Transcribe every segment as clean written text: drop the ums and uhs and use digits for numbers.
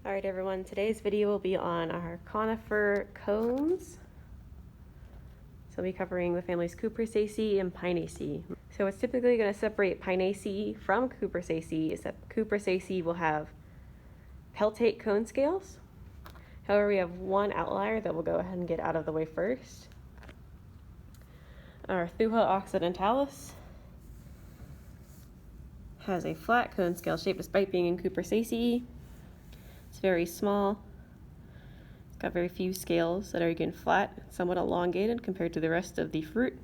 Alright everyone, today's video will be on our conifer cones. So we'll be covering the families Cupressaceae and Pinaceae. So what's typically going to separate Pinaceae from Cupressaceae is that Cupressaceae will have peltate cone scales. However, we have one outlier that we'll go ahead and get out of the way first. Our Thuja occidentalis has a flat cone scale shape despite being in Cupressaceae. It's very small. It's got very few scales that are again flat, somewhat elongated compared to the rest of the fruit.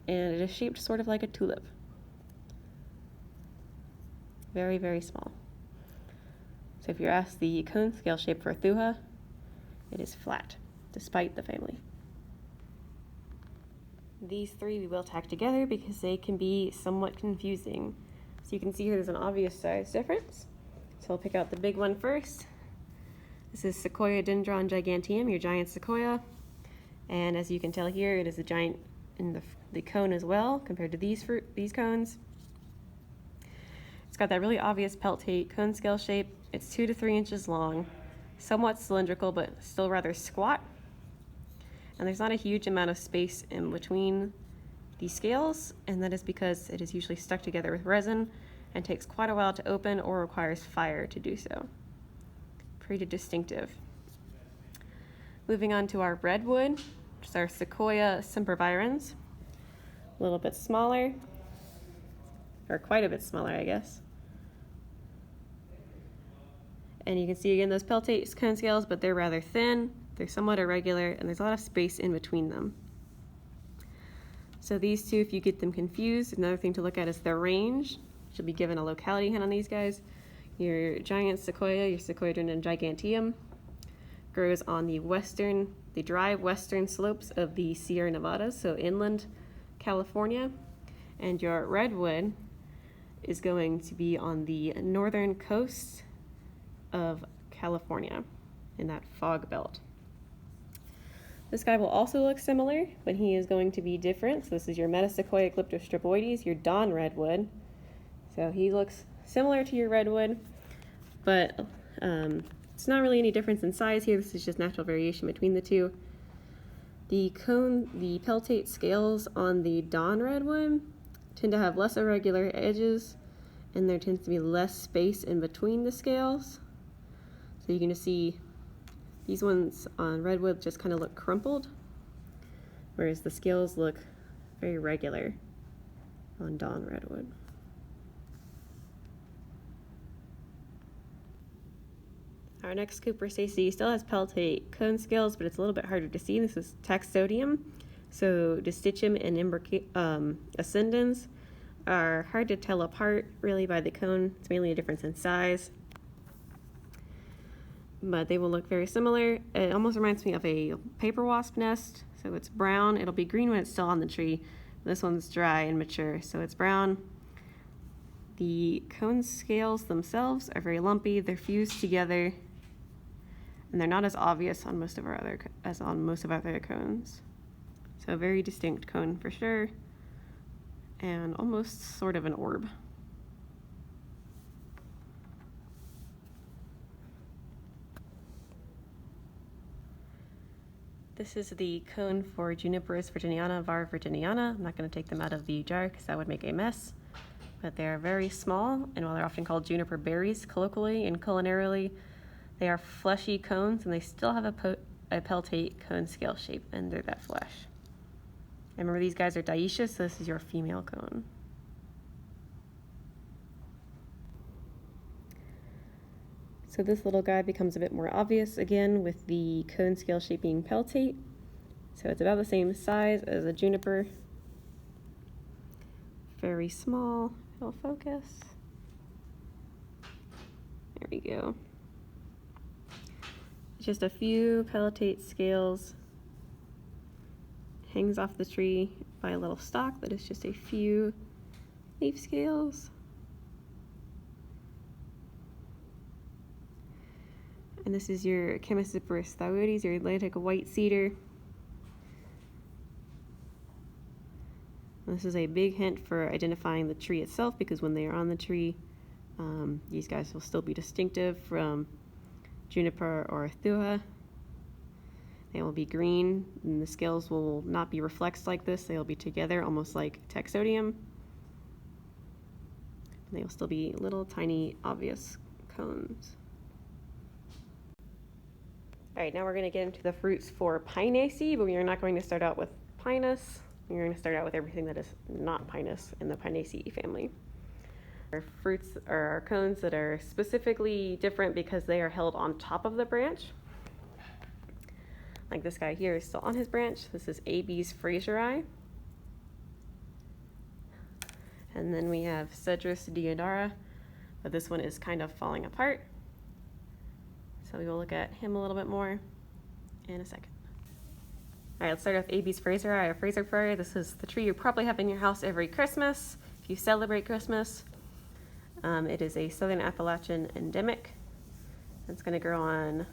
And it is shaped sort of like a tulip. Very, very small. So if you're asked the cone scale shape for Thuja, it is flat, despite the family. These three we will tack together because they can be somewhat confusing. So you can see here there's an obvious size difference. So I'll pick out the big one first. This is Sequoiadendron giganteum, your giant sequoia. And as you can tell here, it is a giant in the cone as well compared to these cones. It's got that really obvious peltate cone scale shape. It's 2 to 3 inches long, somewhat cylindrical, but still rather squat. And there's not a huge amount of space in between these scales, and that is because it is usually stuck together with resin and takes quite a while to open or requires fire to do so. Pretty distinctive. Moving on to our redwood, which is our Sequoia sempervirens. A little bit smaller, or quite a bit smaller, I guess. And you can see again those peltate cone scales, but they're rather thin, they're somewhat irregular, and there's a lot of space in between them. So these two, if you get them confused, another thing to look at is their range. You'll be given a locality hint on these guys. Your giant sequoia, your Sequoiadendron giganteum, grows on the dry western slopes of the Sierra Nevadas, so inland California. And your redwood is going to be on the northern coast of California in that fog belt. This guy will also look similar, but he is going to be different. So this is your Metasequoia glyptostroboides, your dawn redwood. So he looks similar to your redwood, but it's not really any difference in size here. This is just natural variation between the two. The peltate scales on the dawn redwood tend to have less irregular edges, and there tends to be less space in between the scales. So you can just see these ones on redwood just kind of look crumpled, whereas the scales look very regular on dawn redwood. Our next Cupressaceae still has peltate cone scales, but it's a little bit harder to see. This is Taxodium. So Distichum and ascendens are hard to tell apart really by the cone. It's mainly a difference in size, but they will look very similar. It almost reminds me of a paper wasp nest. So it's brown. It'll be green when it's still on the tree. This one's dry and mature, so it's brown. The cone scales themselves are very lumpy. They're fused together, and they're not as obvious on most of our other cones. So a very distinct cone for sure, and almost sort of an orb. This is the cone for Juniperus virginiana, var. virginiana. I'm not going to take them out of the jar because that would make a mess. But they're very small, and while they're often called juniper berries colloquially and culinarily, they are fleshy cones, and they still have a peltate cone scale shape under that flesh. And remember, these guys are dioecious, so this is your female cone. So this little guy becomes a bit more obvious again with the cone scale shape being peltate. So it's about the same size as a juniper. Very small. It'll focus. There we go. Just a few peltate scales. Hangs off the tree by a little stalk that is just a few leaf scales. And this is your Chemiciferous thioides, your Atlantic white cedar. And this is a big hint for identifying the tree itself, because when they are on the tree, These guys will still be distinctive from juniper or thuja. They will be green, and the scales will not be reflexed like this. They will be together, almost like taxodium. They will still be little tiny obvious cones. All right, now we're going to get into the fruits for Pinaceae, but we are not going to start out with Pinus. We're going to start out with everything that is not Pinus in the Pinaceae family. Our fruits are our cones that are specifically different because they are held on top of the branch. Like this guy here is still on his branch. This is Abies fraseri. And then we have Cedrus deodara, but this one is kind of falling apart. So we will look at him a little bit more in a second. All right, let's start with Abies fraseri, or fraser fir. This is the tree you probably have in your house every Christmas if you celebrate Christmas. It is a southern Appalachian endemic. It's going to grow on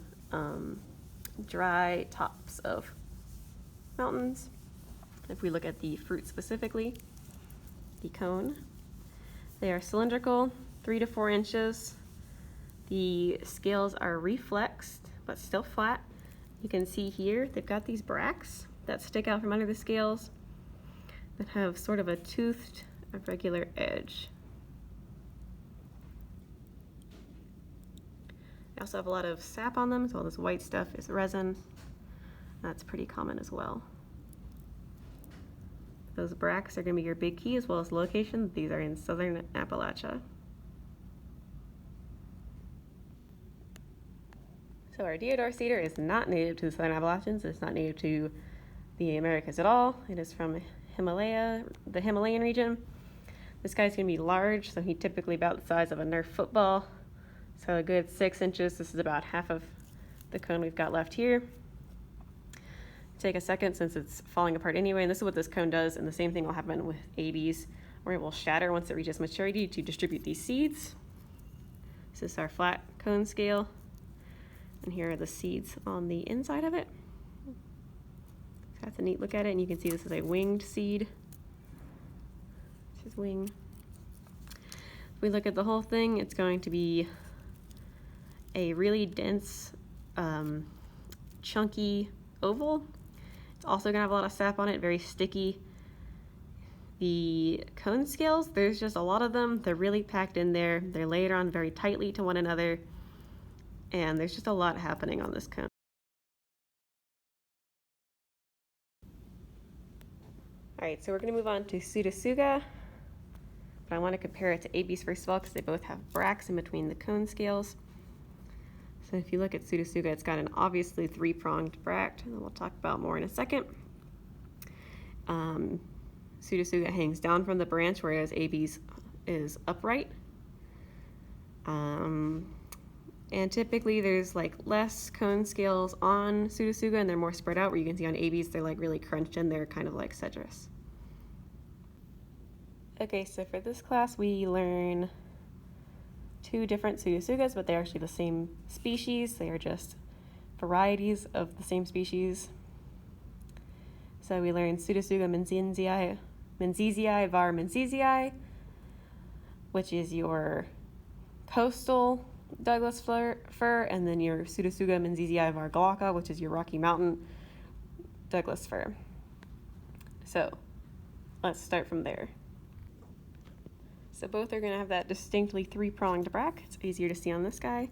dry tops of mountains. If we look at the fruit specifically, the cone, they are cylindrical, 3 to 4 inches. The scales are reflexed, but still flat. You can see here, they've got these bracts that stick out from under the scales that have sort of a toothed, irregular edge. They also have a lot of sap on them, so all this white stuff is resin. That's pretty common as well. Those bracts are going to be your big key, as well as location. These are in southern Appalachia. So our deodar cedar is not native to the southern Appalachians. It's not native to the Americas at all. It is from Himalaya, the Himalayan region. This guy's going to be large, so he's typically about the size of a Nerf football. So a good 6 inches. This is about half of the cone we've got left here. Take a second, since it's falling apart anyway, and this is what this cone does, and the same thing will happen with Abies, where it will shatter once it reaches maturity to distribute these seeds. This is our flat cone scale, and here are the seeds on the inside of it. So that's a neat look at it, and you can see this is a winged seed. This is wing. If we look at the whole thing, it's going to be a really dense, chunky oval. It's also going to have a lot of sap on it, very sticky. The cone scales, there's just a lot of them. They're really packed in there. They're laid on very tightly to one another, and there's just a lot happening on this cone. All right, so we're going to move on to Suga, but I want to compare it to Abies first of all, because they both have bracts in between the cone scales. So if you look at Suga, it's got an obviously 3-pronged bract, and we'll talk about more in a second. Suga hangs down from the branch, whereas Abies is upright. And typically there's like less cone scales on Suga, and they're more spread out, where you can see on Abies they're like really crunched in. They're kind of like Cedrus. Okay, so for this class we learn 2 different Sugas, but they're actually the same species. They are just varieties of the same species. So we learn Suga menziesii var menziesii, which is your coastal Douglas fir, and then your Suga menziesii var glauca, which is your Rocky Mountain Douglas fir. So let's start from there. So both are going to have that distinctly 3-pronged bract. It's easier to see on this guy.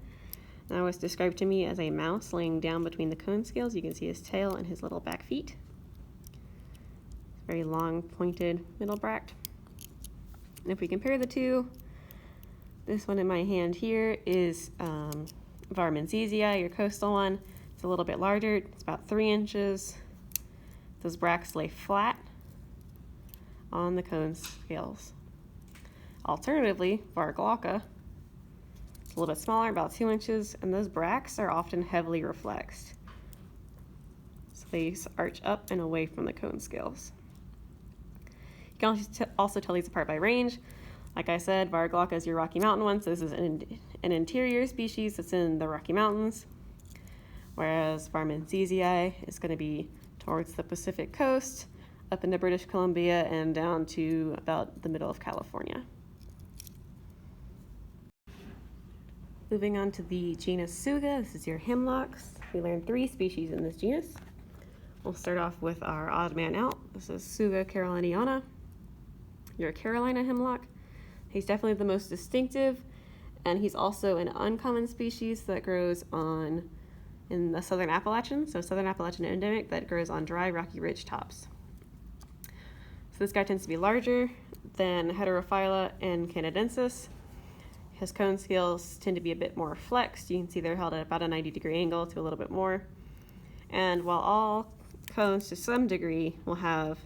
Now it's described to me as a mouse laying down between the cone scales. You can see his tail and his little back feet. Very long, pointed middle bract. And if we compare the two, this one in my hand here is var menziesii, your coastal one. It's a little bit larger. It's about 3 inches. Those bracts lay flat on the cone scales. Alternatively, var glauca, it's a little bit smaller, about 2 inches, and those bracts are often heavily reflexed. So they arch up and away from the cone scales. You can also tell these apart by range. Like I said, var glauca is your Rocky Mountain one, so this is an interior species that's in the Rocky Mountains, whereas var menziesii is going to be towards the Pacific coast, up into British Columbia, and down to about the middle of California. Moving on to the genus Suga, this is your hemlocks. We learned 3 species in this genus. We'll start off with our odd man out. This is Suga caroliniana, your Carolina hemlock. He's definitely the most distinctive, and he's also an uncommon species that grows in the southern Appalachians, so southern Appalachian endemic, that grows on dry, rocky ridge tops. So this guy tends to be larger than Heterophylla and Canadensis. His cone scales tend to be a bit more flexed. You can see they're held at about a 90-degree angle to a little bit more. And while all cones to some degree will have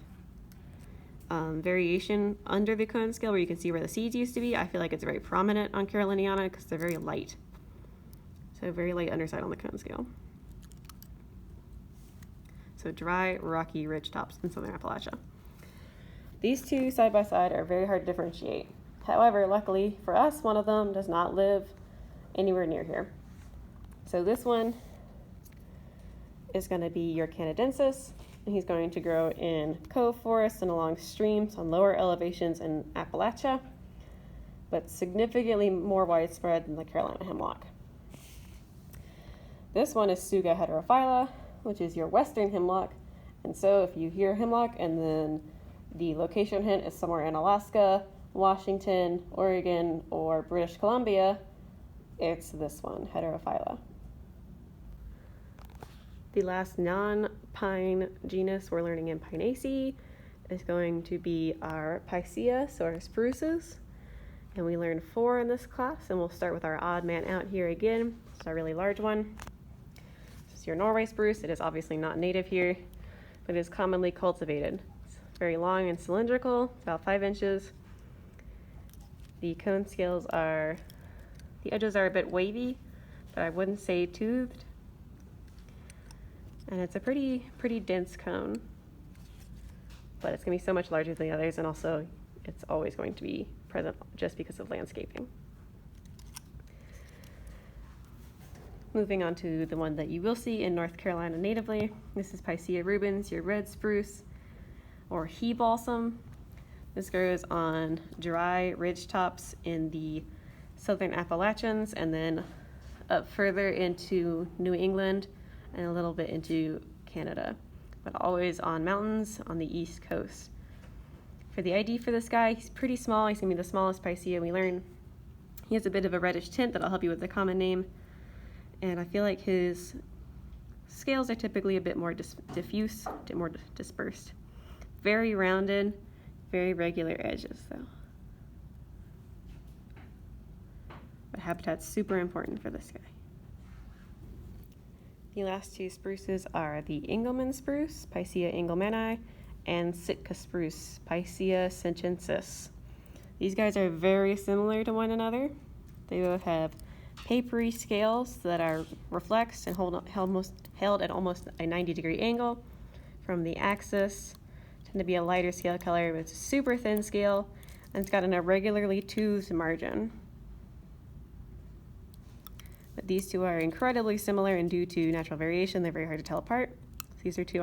variation under the cone scale where you can see where the seeds used to be, I feel like it's very prominent on Caroliniana because they're very light. So very light underside on the cone scale. So dry, rocky ridge tops in southern Appalachia. These two side by side are very hard to differentiate. However, luckily for us, one of them does not live anywhere near here. So this one is going to be your Canadensis, and he's going to grow in cove forests and along streams on lower elevations in Appalachia, but significantly more widespread than the Carolina hemlock. This one is Suga heterophylla, which is your western hemlock, and so if you hear hemlock and then the location hint is somewhere in Alaska, Washington, Oregon, or British Columbia, it's this one, Heterophylla. The last non-pine genus we're learning in Pinaceae is going to be our Picea, so our spruces. And we learned 4 in this class, and we'll start with our odd man out here again. It's a really large one. This is your Norway spruce. It is obviously not native here, but it is commonly cultivated. It's very long and cylindrical, about 5 inches. The cone scales the edges are a bit wavy, but I wouldn't say toothed. And it's a pretty dense cone, but it's gonna be so much larger than the others, and also it's always going to be present just because of landscaping. Moving on to the one that you will see in North Carolina natively. This is Picea rubens, your red spruce, or he balsam. This grows on dry ridge tops in the southern Appalachians and then up further into New England and a little bit into Canada, but always on mountains on the east coast. For the ID for this guy, he's pretty small. He's gonna be the smallest Picea we learn. He has a bit of a reddish tint that'll help you with the common name, and I feel like his scales are typically a bit more diffuse, a bit more dispersed. Very rounded, very regular edges though. But habitat's super important for this guy. The last 2 spruces are the Engelmann spruce, Picea engelmanni, and Sitka spruce, Picea sincensis. These guys are very similar to one another. They both have papery scales that are reflexed and held at almost a 90-degree angle from the axis. Tend to be a lighter scale color, but it's a super thin scale, and it's got an irregularly toothed margin. But these two are incredibly similar, and due to natural variation, they're very hard to tell apart. So these are two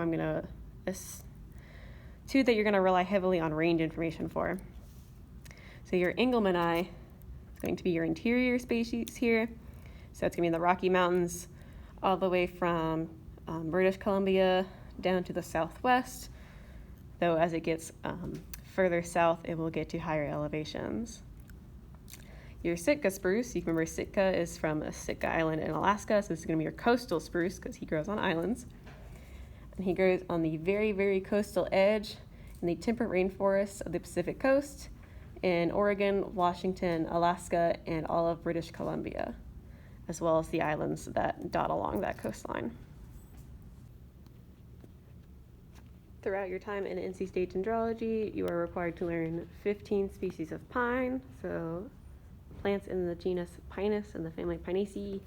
that you're gonna rely heavily on range information for. So your Engelmanni is going to be your interior species here. So it's gonna be in the Rocky Mountains, all the way from British Columbia down to the southwest. Though as it gets further south, it will get to higher elevations. Your Sitka spruce, you can remember Sitka is from a Sitka island in Alaska, so this is going to be your coastal spruce because he grows on islands. And he grows on the very, very coastal edge in the temperate rainforests of the Pacific coast in Oregon, Washington, Alaska, and all of British Columbia, as well as the islands that dot along that coastline. Throughout your time in NC State Dendrology, you are required to learn 15 species of pine, so plants in the genus Pinus and the family Pinaceae.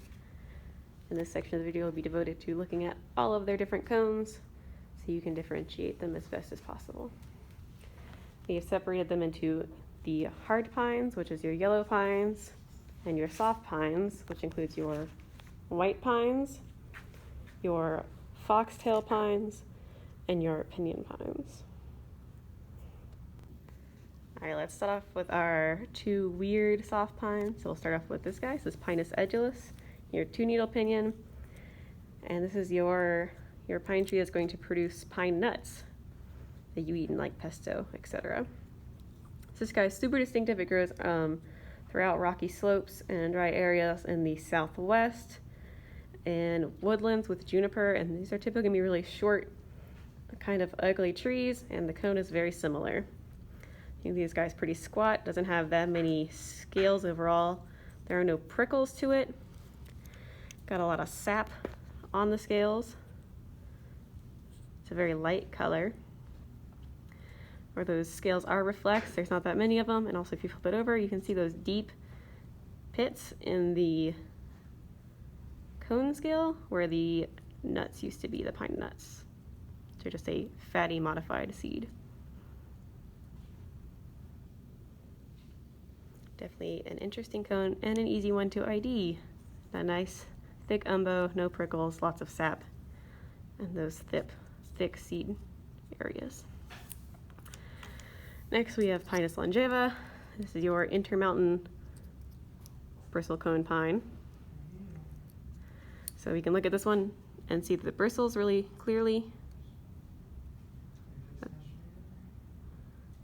And this section of the video will be devoted to looking at all of their different cones so you can differentiate them as best as possible. We have separated them into the hard pines, which is your yellow pines, and your soft pines, which includes your white pines, your foxtail pines, and your pinyon pines. All right, let's start off with our two weird soft pines. So we'll start off with this guy. This is Pinus edulis, your 2-needle pinion. And this is your pine tree is going to produce pine nuts that you eat in like pesto, etc. So this guy is super distinctive. It grows throughout rocky slopes and dry areas in the southwest and woodlands with juniper. And these are typically going to be really short, kind of ugly trees, and the cone is very similar. These guys pretty squat, doesn't have that many scales overall. There are no prickles to it. Got a lot of sap on the scales. It's a very light color. Where those scales are reflex, there's not that many of them. And also if you flip it over, you can see those deep pits in the cone scale where the nuts used to be, the pine nuts. So just a fatty modified seed. Definitely an interesting cone and an easy one to ID. That nice thick umbo, no prickles, lots of sap, and those thick seed areas. Next we have Pinus longeva. This is your intermountain bristle cone pine. So we can look at this one and see the bristles really clearly.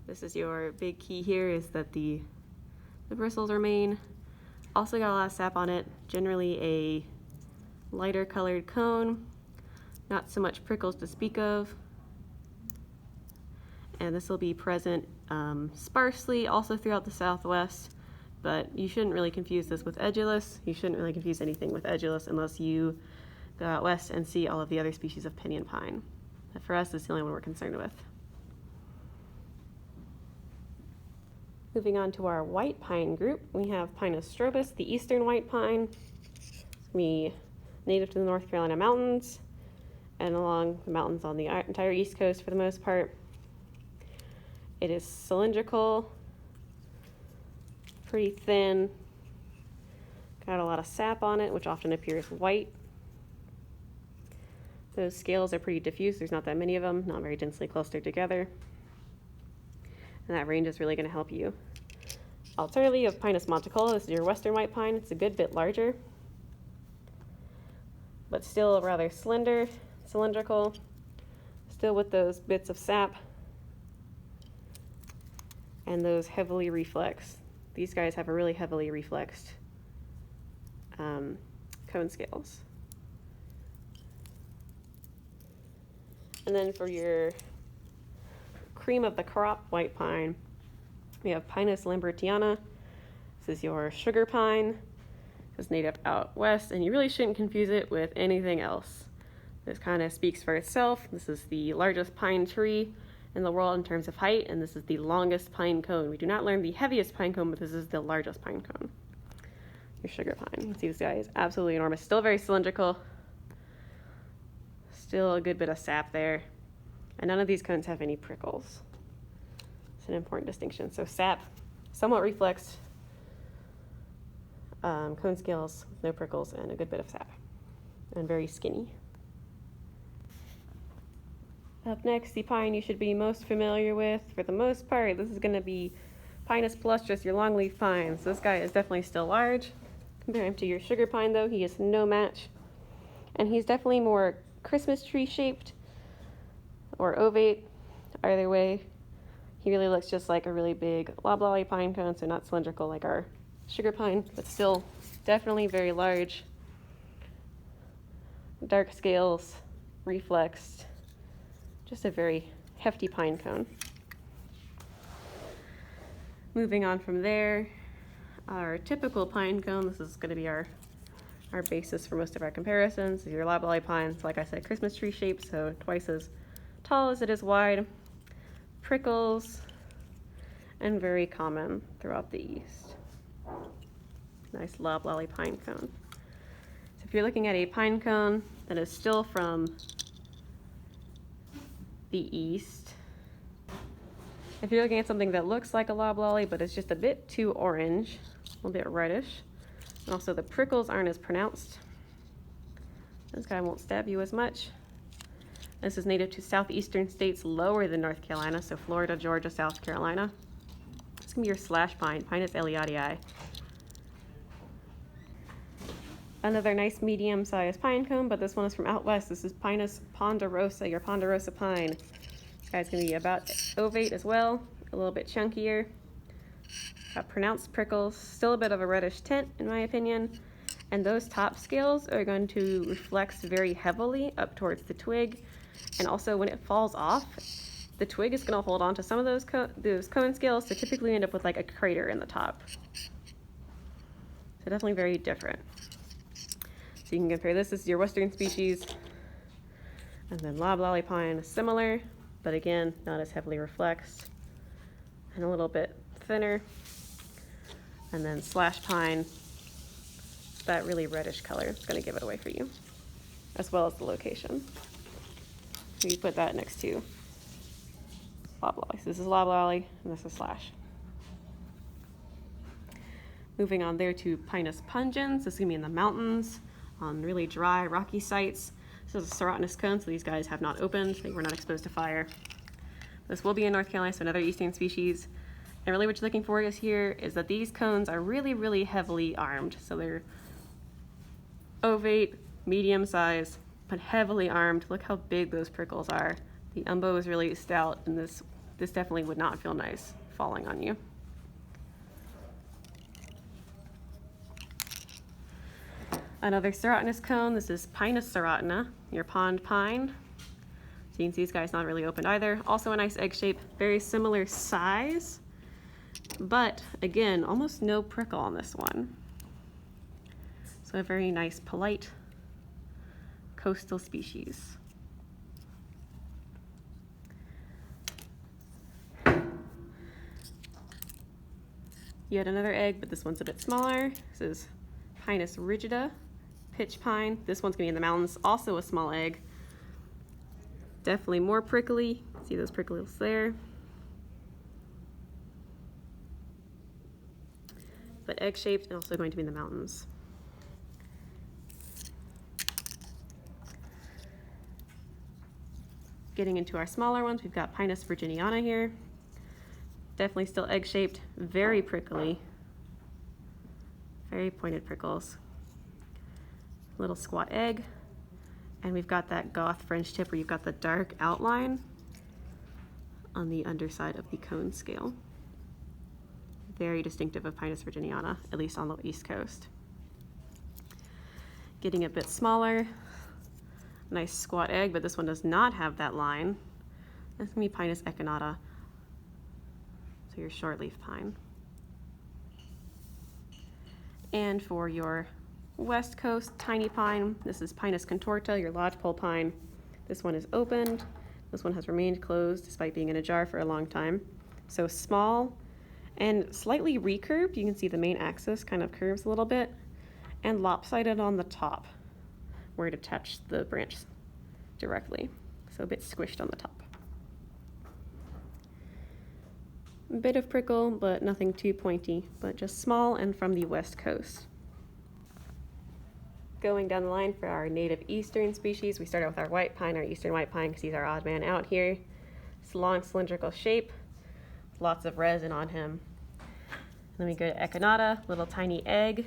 This is your big key here, is that the bristles remain. Also got a lot of sap on it, generally a lighter colored cone, not so much prickles to speak of. And this will be present sparsely also throughout the southwest, but you shouldn't really confuse this with edulis. You shouldn't really confuse anything with edulis unless you go out west and see all of the other species of pinyon pine. But for us, it's the only one we're concerned with. Moving on to our white pine group, we have Pinus strobus, the eastern white pine. It's going to be native to the North Carolina mountains and along the mountains on the entire east coast for the most part. It is cylindrical, pretty thin, got a lot of sap on it, which often appears white. Those scales are pretty diffuse, there's not that many of them, not very densely clustered together. And that range is really going to help you. Alternatively, you have Pinus monticola. This is your western white pine. It's a good bit larger, but still rather slender, cylindrical, still with those bits of sap and those heavily reflexed. These guys have a really heavily reflexed cone scales. And then for your cream of the crop white pine, we have Pinus lambertiana. This is your sugar pine. It's native out west, and you really shouldn't confuse it with anything else. This kind of speaks for itself. This is the largest pine tree in the world in terms of height, and this is the longest pine cone. We do not learn the heaviest pine cone, but this is the largest pine cone. Your sugar pine. You can see this guy is absolutely enormous. Still very cylindrical. Still a good bit of sap there. And none of these cones have any prickles. It's an important distinction. So sap, somewhat reflexed, cone scales with no prickles and a good bit of sap, and very skinny. Up next, the pine you should be most familiar with. For the most part, this is going to be Pinus palustris, your longleaf pine. So this guy is definitely still large. Compare him to your sugar pine, though, he is no match. And he's definitely more Christmas tree shaped or ovate. Either way, he really looks just like a really big loblolly pine cone, so not cylindrical like our sugar pine, but still definitely very large. Dark scales, reflexed, just a very hefty pine cone. Moving on from there, our typical pine cone, this is going to be our basis for most of our comparisons. Your loblolly pines, like I said, Christmas tree shape, so twice as tall as it is wide. Prickles, and very common throughout the east. Nice loblolly pine cone. So if you're looking at a pine cone that is still from the east, if you're looking at something that looks like a loblolly but is just a bit too orange, a little bit reddish, and also the prickles aren't as pronounced, this guy won't stab you as much. This is native to southeastern states lower than North Carolina, so Florida, Georgia, South Carolina. It's gonna be your slash pine, Pinus eliadii. Another nice medium-sized pine cone, but this one is from out west. This is Pinus ponderosa, your Ponderosa pine. This guy's gonna be about ovate as well, a little bit chunkier. Got pronounced prickles, still a bit of a reddish tint in my opinion. And those top scales are going to reflect very heavily up towards the twig. And also when it falls off, the twig is gonna hold on to some of those cone scales to typically end up with like a crater in the top. So definitely very different. So you can compare this is your western species, and then loblolly pine is similar, but again, not as heavily reflexed and a little bit thinner. And then slash pine, that really reddish color is going to give it away for you, as well as the location. So you put that next to loblolly. So this is loblolly and this is slash. Moving on there to Pinus pungens. This is going to be in the mountains on really dry, rocky sites. This is a serotinous cone, so these guys have not opened. They were not exposed to fire. This will be in North Carolina, so another eastern species. And really what you're looking for is that these cones are really, really heavily armed. So they're ovate, medium size, but heavily armed. Look how big those prickles are. The umbo is really stout, and this definitely would not feel nice falling on you. Another serotinous cone, this is Pinus serotina, your pond pine. So you can see this guy's not really opened either. Also a nice egg shape, very similar size, but again, almost no prickle on this one. So a very nice, polite coastal species. Yet another egg, but this one's a bit smaller. This is Pinus rigida. Pitch pine. This one's gonna be in the mountains, also a small egg. Definitely more prickly. See those prickles there. But egg shaped and also going to be in the mountains. Getting into our smaller ones, we've got Pinus virginiana here. Definitely still egg shaped, very prickly. Very pointed prickles. Little squat egg, and we've got that goth French tip where you've got the dark outline on the underside of the cone scale. Very distinctive of Pinus virginiana, at least on the East Coast. Getting a bit smaller, nice squat egg, but this one does not have that line. That's gonna be Pinus echinata, so your shortleaf pine. And for your West Coast tiny pine, this is Pinus contorta, your lodgepole pine. This one is opened. This one has remained closed despite being in a jar for a long time. So small and slightly recurved. You can see the main axis kind of curves a little bit, and lopsided on the top where it attached the branch directly. So a bit squished on the top. A bit of prickle, but nothing too pointy, but just small and from the West Coast. Going down the line for our native eastern species, we start out with our white pine, our eastern white pine, because he's our odd man out here. It's a long cylindrical shape, lots of resin on him. Then we go to echinata, little tiny egg.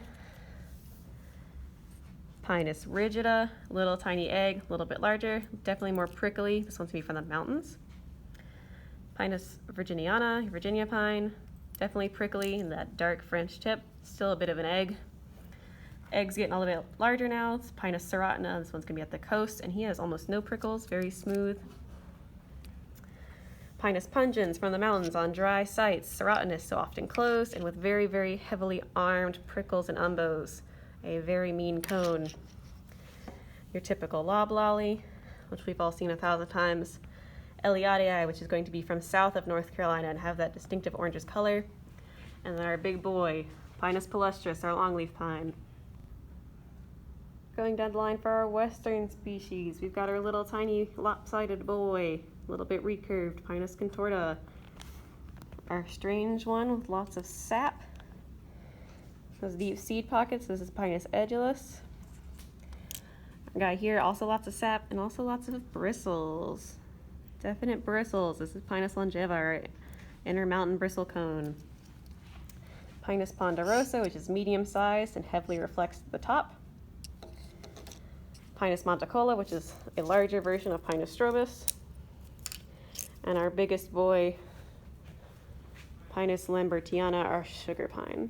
Pinus rigida, little tiny egg, a little bit larger, definitely more prickly. This one's gonna be from the mountains. Pinus virginiana, Virginia pine, definitely prickly, and that dark French tip, still a bit of an egg. Egg's getting a little bit larger now. It's Pinus serotina. This one's gonna be at the coast, and he has almost no prickles, very smooth. Pinus pungens from the mountains on dry sites, serotinous, so often closed, and with very, very heavily armed prickles and umbos. A very mean cone. Your typical loblolly, which we've all seen 1,000 times. Eliadii, which is going to be from south of North Carolina and have that distinctive orangish color. And then our big boy, Pinus palustris, our longleaf pine. Going down the line for our western species, we've got our little tiny lopsided boy, a little bit recurved, Pinus contorta. Our strange one with lots of sap. Those deep seed pockets, this is Pinus edulis. Our guy here, also lots of sap and also lots of bristles. Definite bristles. This is Pinus longeva, our inner mountain bristle cone. Pinus Ponderosa, which is medium-sized and heavily reflects the top. Pinus monticola, which is a larger version of Pinus strobus. And our biggest boy, Pinus lambertiana, our sugar pine.